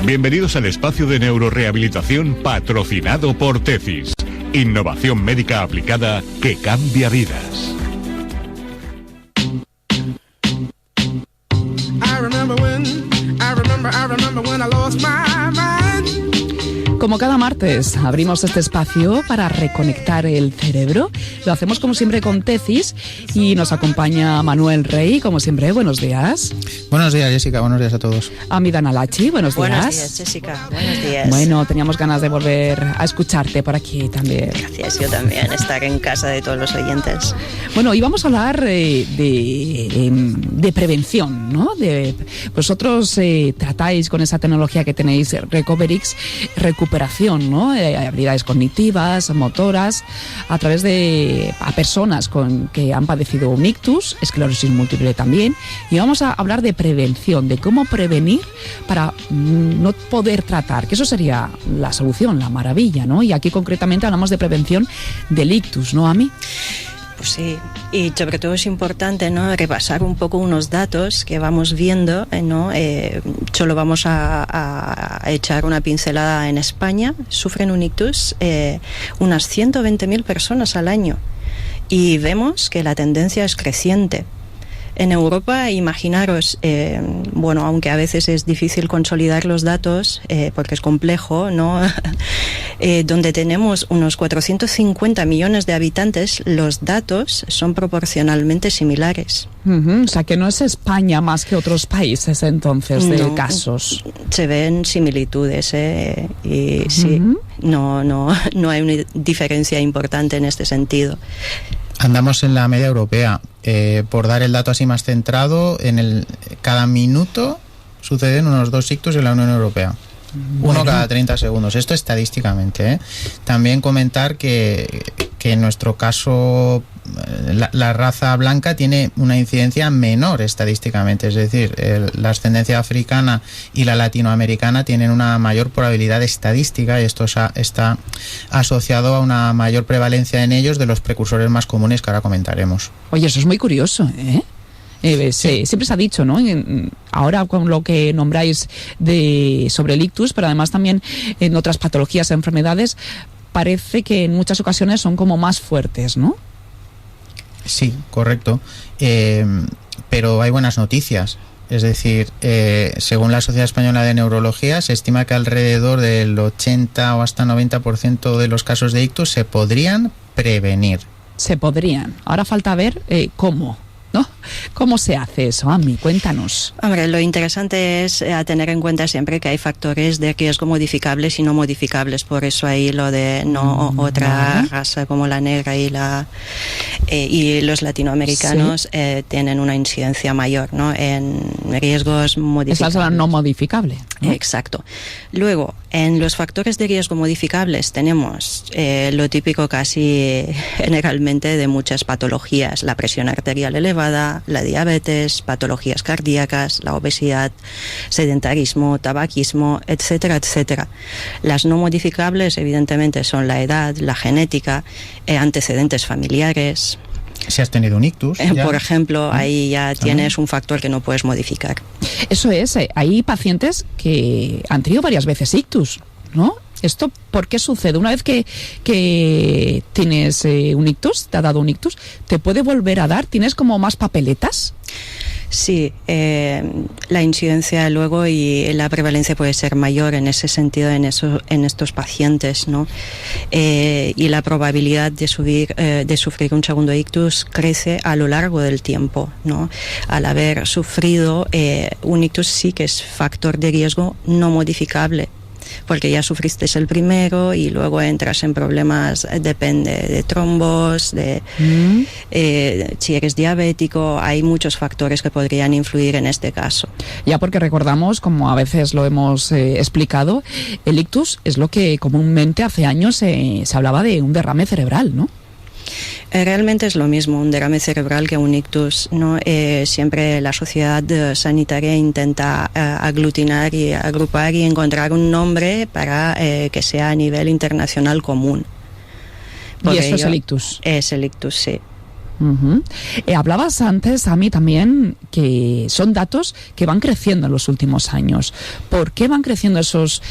Bienvenidos al espacio de neurorehabilitación patrocinado por Tecis. Innovación médica aplicada que cambia vidas. Como cada martes abrimos este espacio para reconectar el cerebro. Lo hacemos como siempre con Tecis y nos acompaña Manuel Rey, como siempre. Buenos días. Buenos días, Jessica. Buenos días a todos. Amida Alachi, buenos días. Buenos días, Jessica. Buenos días. Bueno, teníamos ganas de volver a escucharte por aquí también. Gracias, yo también, estar en casa de todos los oyentes. Bueno, y vamos a hablar de prevención, ¿no? Vosotros tratáis con esa tecnología que tenéis, Recoverix, recuperación, ¿no? Habilidades cognitivas, motoras, a través de personas que han padecido un ictus, esclerosis múltiple también, y vamos a hablar de prevención, de cómo prevenir para no poder tratar, que eso sería la solución, la maravilla, ¿no? Y aquí concretamente hablamos de prevención del ictus, ¿no, Ami? Pues sí, y sobre todo es importante, ¿no?, repasar un poco unos datos que vamos viendo, ¿no? Solo vamos a echar una pincelada. En España sufren un ictus unas 120.000 personas al año y vemos que la tendencia es creciente. En Europa, imaginaros, bueno, aunque a veces es difícil consolidar los datos, porque es complejo, ¿no? Donde tenemos unos 450 millones de habitantes, los datos son proporcionalmente similares. O sea, que no es España más que otros países, entonces, de casos. Se ven similitudes, y sí, no hay una diferencia importante en este sentido. Andamos en la media europea. Por dar el dato así más centrado, cada minuto suceden unos 2 ictus en la Unión Europea. Uno cada 30 segundos. Esto estadísticamente, ¿eh? También comentar que en nuestro caso la raza blanca tiene una incidencia menor estadísticamente. Es decir, la ascendencia africana y la latinoamericana tienen una mayor probabilidad estadística, y esto está asociado a una mayor prevalencia en ellos de los precursores más comunes que ahora comentaremos. Oye, eso es muy curioso, ¿eh? Siempre se ha dicho, ¿no? Ahora con lo que nombráis sobre el ictus, pero además también en otras patologías, enfermedades, parece que en muchas ocasiones son como más fuertes, ¿no? Sí, correcto. Pero hay buenas noticias. Es decir, según la Sociedad Española de Neurología, se estima que alrededor del 80 o hasta 90% de los casos de ictus se podrían prevenir. Se podrían. Ahora falta ver cómo, ¿no? ¿Cómo se hace eso, Ami? Cuéntanos. Hombre, lo interesante es a tener en cuenta siempre que hay factores de riesgo modificables y no modificables. Por eso ahí lo de otra raza como la negra y los latinoamericanos tienen una incidencia mayor, ¿no?, en riesgos modificables. Es la no modificable, ¿no? Exacto. Luego, en los factores de riesgo modificables tenemos lo típico casi generalmente de muchas patologías: la presión arterial elevada, la diabetes, patologías cardíacas, la obesidad, sedentarismo, tabaquismo, etcétera, etcétera. Las no modificables, evidentemente, son la edad, la genética, antecedentes familiares. Si has tenido un ictus, por ejemplo, ahí ya tienes un factor que no puedes modificar. Eso es, hay pacientes que han tenido varias veces ictus, ¿no? ¿Esto por qué sucede? Una vez que tienes un ictus, te ha dado un ictus, ¿te puede volver a dar? ¿Tienes como más papeletas? Sí, la incidencia luego y la prevalencia puede ser mayor en ese sentido en estos pacientes, ¿no? Y la probabilidad de sufrir un segundo ictus crece a lo largo del tiempo, ¿no? Al haber sufrido un ictus, sí que es factor de riesgo no modificable, porque ya sufriste el primero y luego entras en problemas, depende de trombos, si eres diabético, hay muchos factores que podrían influir en este caso. Ya, porque recordamos, como a veces lo hemos explicado, el ictus es lo que comúnmente hace años se hablaba de un derrame cerebral, ¿no? Realmente es lo mismo un derrame cerebral que un ictus, ¿no? Siempre la sociedad sanitaria intenta aglutinar y agrupar y encontrar un nombre para que sea a nivel internacional común. ¿Y eso es el ictus? Es el ictus, sí. Hablabas antes, a mí también, que son datos que van creciendo en los últimos años. ¿Por qué van creciendo esos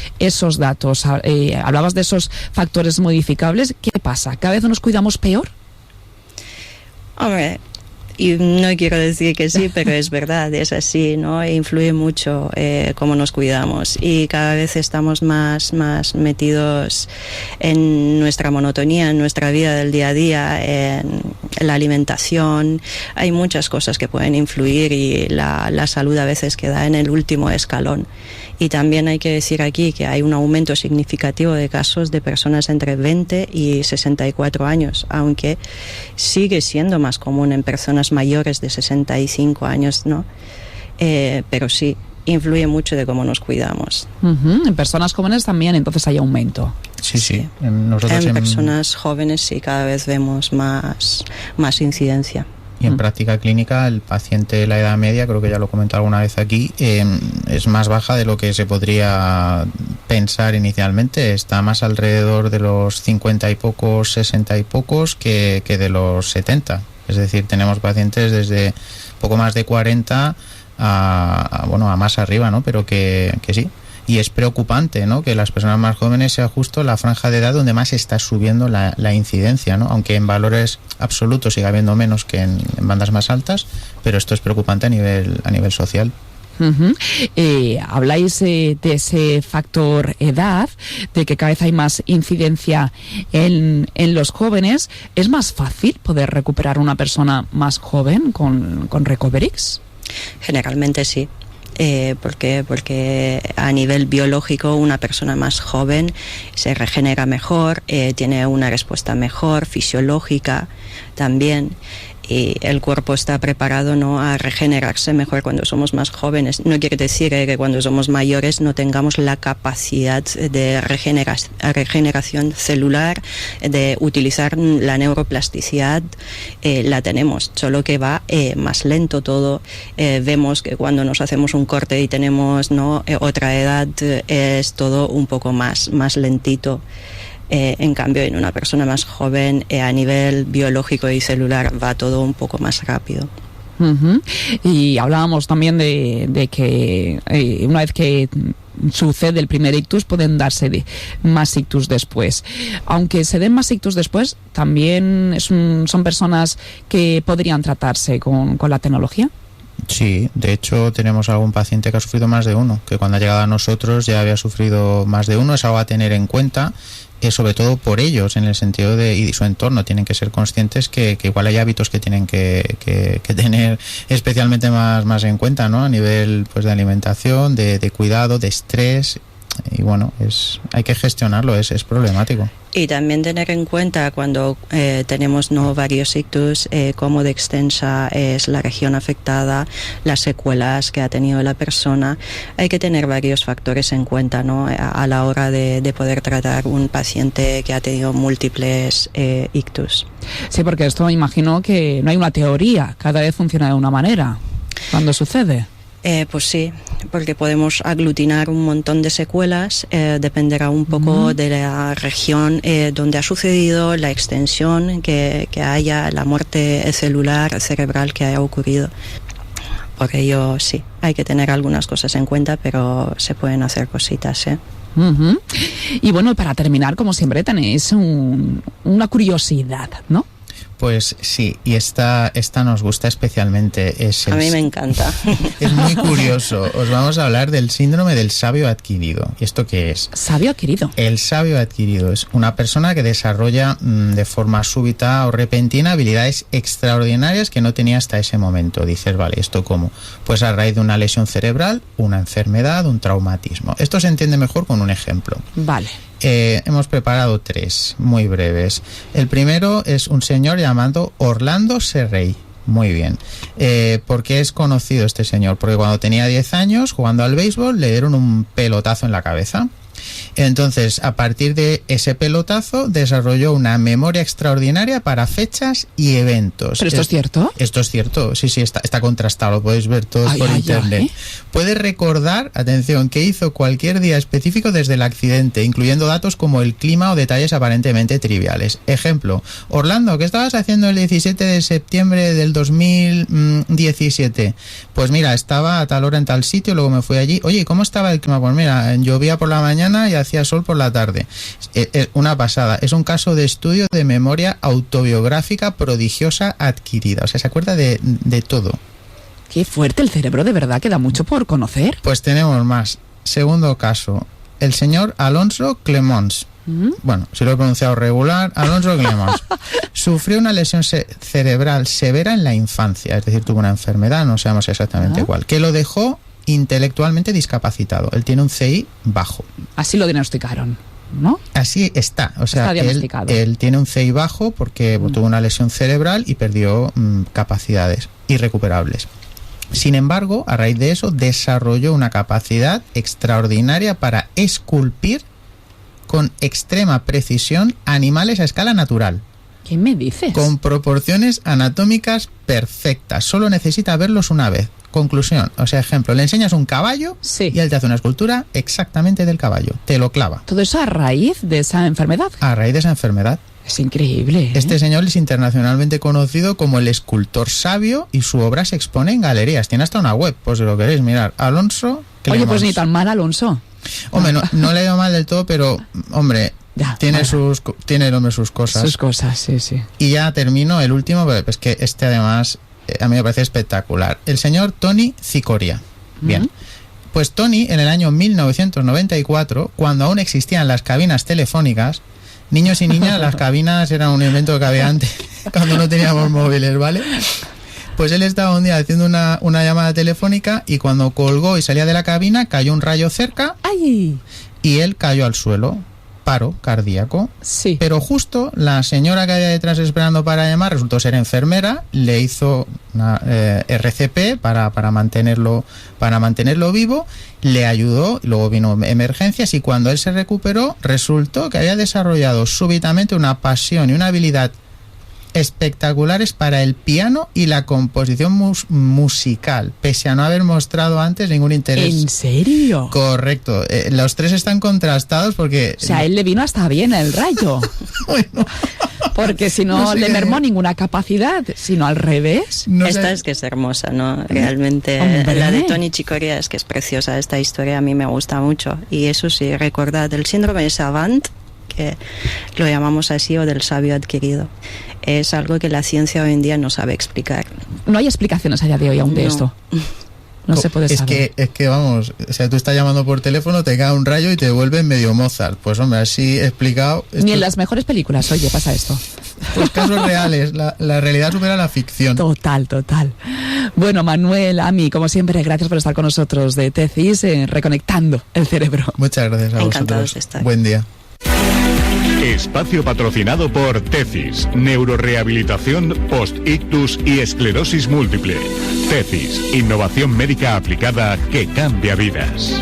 datos? Hablabas de esos factores modificables. ¿Qué pasa? ¿Cada vez nos cuidamos peor? Hombre, y no quiero decir que sí, pero es verdad, es así, ¿no? Influye mucho cómo nos cuidamos y cada vez estamos más metidos en nuestra monotonía, en nuestra vida del día a día, en la alimentación. Hay muchas cosas que pueden influir y la salud a veces queda en el último escalón. Y también hay que decir aquí que hay un aumento significativo de casos de personas entre 20 y 64 años, aunque sigue siendo más común en personas mayores de 65 años, ¿no? Pero sí, influye mucho de cómo nos cuidamos. En personas jóvenes también, entonces hay aumento. Sí. Nosotros en personas jóvenes sí, cada vez vemos más incidencia. Y en práctica clínica, el paciente de la edad media, creo que ya lo he comentado alguna vez aquí, es más baja de lo que se podría pensar inicialmente. Está más alrededor de los 50 y pocos, 60 y pocos que de los 70. Es decir, tenemos pacientes desde poco más de 40 a más arriba, ¿no? Pero que sí. Y es preocupante, ¿no?, que las personas más jóvenes sea justo la franja de edad donde más está subiendo la incidencia, ¿no? Aunque en valores absolutos siga habiendo menos que en bandas más altas, pero esto es preocupante a nivel social. Habláis de ese factor edad, de que cada vez hay más incidencia en los jóvenes. ¿Es más fácil poder recuperar una persona más joven con Recoverix? Generalmente sí. ¿Por qué? Porque a nivel biológico una persona más joven se regenera mejor, tiene una respuesta mejor, fisiológica también. Y el cuerpo está preparado, ¿no?, a regenerarse mejor cuando somos más jóvenes. No quiere decir que cuando somos mayores no tengamos la capacidad de regeneración celular, de utilizar la neuroplasticidad, la tenemos, solo que va más lento todo. Vemos que cuando nos hacemos un corte y tenemos, ¿no?, otra edad, es todo un poco más lentito. En cambio, en una persona más joven, a nivel biológico y celular, va todo un poco más rápido. Y hablábamos también de que una vez que sucede el primer ictus, pueden darse más ictus después. Aunque se den más ictus después, también son personas que podrían tratarse con la tecnología. Sí, de hecho tenemos algún paciente que ha sufrido más de uno, que cuando ha llegado a nosotros ya había sufrido más de uno. Es algo a tener en cuenta, sobre todo por ellos, en el sentido y su entorno. Tienen que ser conscientes que igual hay hábitos que tienen que tener especialmente más en cuenta, ¿no?, a nivel pues de alimentación, de cuidado, de estrés. Y bueno, hay que gestionarlo, es problemático. Y también tener en cuenta cuando tenemos varios ictus, cómo de extensa es la región afectada, las secuelas que ha tenido la persona. Hay que tener varios factores en cuenta, ¿no?, a la hora de poder tratar un paciente que ha tenido múltiples ictus. Sí, porque esto imagino que no hay una teoría, cada vez funciona de una manera. ¿Cuándo sucede? Pues sí, porque podemos aglutinar un montón de secuelas, dependerá un poco de la región donde ha sucedido, la extensión que haya, la muerte celular, cerebral que haya ocurrido. Por ello sí, hay que tener algunas cosas en cuenta, pero se pueden hacer cositas, ¿eh? Y bueno, para terminar, como siempre, tenéis una curiosidad, ¿no? Pues sí, y esta nos gusta especialmente. A mí me encanta. Es muy curioso. Os vamos a hablar del síndrome del sabio adquirido. ¿Y esto qué es? ¿Sabio adquirido? El sabio adquirido es una persona que desarrolla de forma súbita o repentina habilidades extraordinarias que no tenía hasta ese momento. Dices, vale, ¿esto cómo? Pues a raíz de una lesión cerebral, una enfermedad, un traumatismo. Esto se entiende mejor con un ejemplo. Vale. Hemos preparado 3 muy breves. El primero es un señor llamado Orlando Serrey. Muy bien. ¿Por qué es conocido este señor? Porque cuando tenía 10 años, jugando al béisbol, le dieron un pelotazo en la cabeza. Entonces, a partir de ese pelotazo, desarrolló una memoria extraordinaria para fechas y eventos. ¿Pero esto es cierto? Esto es cierto, sí, está contrastado, lo podéis ver todos por internet. Puede recordar, atención, qué hizo cualquier día específico desde el accidente, incluyendo datos como el clima o detalles aparentemente triviales. Ejemplo, Orlando, ¿qué estabas haciendo el 17 de septiembre del 2017? Pues mira, estaba a tal hora en tal sitio, luego me fui allí. Oye, ¿cómo estaba el clima? Pues mira, llovía por la mañana y hacía sol por la tarde. Una pasada. Es un caso de estudio de memoria autobiográfica prodigiosa adquirida. O sea, se acuerda de todo. Qué fuerte el cerebro, de verdad, que da mucho por conocer. Pues tenemos más. Segundo caso. El señor Alonso Clemons. Bueno, si lo he pronunciado regular, Alonso Clemons. Sufrió una lesión cerebral severa en la infancia. Es decir, tuvo una enfermedad, no sabemos exactamente cuál, que lo dejó intelectualmente discapacitado. Él tiene un CI bajo. Así lo diagnosticaron, ¿no? Así está. O sea, él tiene un CI bajo porque tuvo una lesión cerebral y perdió capacidades irrecuperables. Sin embargo, a raíz de eso, desarrolló una capacidad extraordinaria para esculpir con extrema precisión animales a escala natural. ¿Qué me dices? Con proporciones anatómicas perfectas. Solo necesita verlos una vez. Conclusión, o sea, ejemplo, le enseñas un caballo y él te hace una escultura exactamente del caballo. Te lo clava. ¿Todo eso a raíz de esa enfermedad? A raíz de esa enfermedad. Es increíble, ¿eh? Este señor es internacionalmente conocido como el escultor sabio y su obra se expone en galerías. Tiene hasta una web, pues si lo queréis mirar. Alonso Clemons. Oye, pues ni tan mal, Alonso. Hombre, no le he ido mal del todo, pero, hombre, tiene el hombre sus cosas. Sus cosas, sí. Y ya termino el último, pero es que este además a mí me parece espectacular. El señor Tony Cicoria. Bien. Pues Tony, en el año 1994, cuando aún existían las cabinas telefónicas, niños y niñas, las cabinas eran un invento que había antes, cuando no teníamos móviles, ¿vale? Pues él estaba un día haciendo una llamada telefónica y cuando colgó y salía de la cabina cayó un rayo cerca. ¡Ay! Y él cayó al suelo, paro cardíaco. Sí. Pero justo la señora que había detrás esperando para llamar resultó ser enfermera, le hizo una RCP para mantenerlo vivo, le ayudó, luego vino emergencias y cuando él se recuperó resultó que había desarrollado súbitamente una pasión y una habilidad espectaculares para el piano y la composición musical, pese a no haber mostrado antes ningún interés. ¿En serio? Correcto. Los tres están contrastados porque... O sea, a él le vino hasta bien el rayo. Bueno, porque si no le mermó ninguna capacidad, sino al revés. Esta es que es hermosa, ¿no? Realmente. Hombre. La de Tony Cicoria es que es preciosa. Esta historia a mí me gusta mucho. Y eso sí, recordad el síndrome de Savant, que lo llamamos así, o del sabio adquirido. Es algo que la ciencia hoy en día no sabe explicar. No hay explicaciones a día de hoy aún de esto. No se puede saber. Es que vamos, o sea, tú estás llamando por teléfono, te cae un rayo y te vuelve medio Mozart. Pues hombre, así explicado... Ni en las mejores películas, oye, pasa esto. Pues casos reales, la realidad supera la ficción. Total. Bueno, Manuel, Ami, como siempre, gracias por estar con nosotros de Tecis, reconectando el cerebro. Muchas gracias a Encantados vosotros. de estar. Buen día. Espacio patrocinado por Tecis, neurorehabilitación post-ictus y esclerosis múltiple. Tecis, innovación médica aplicada que cambia vidas.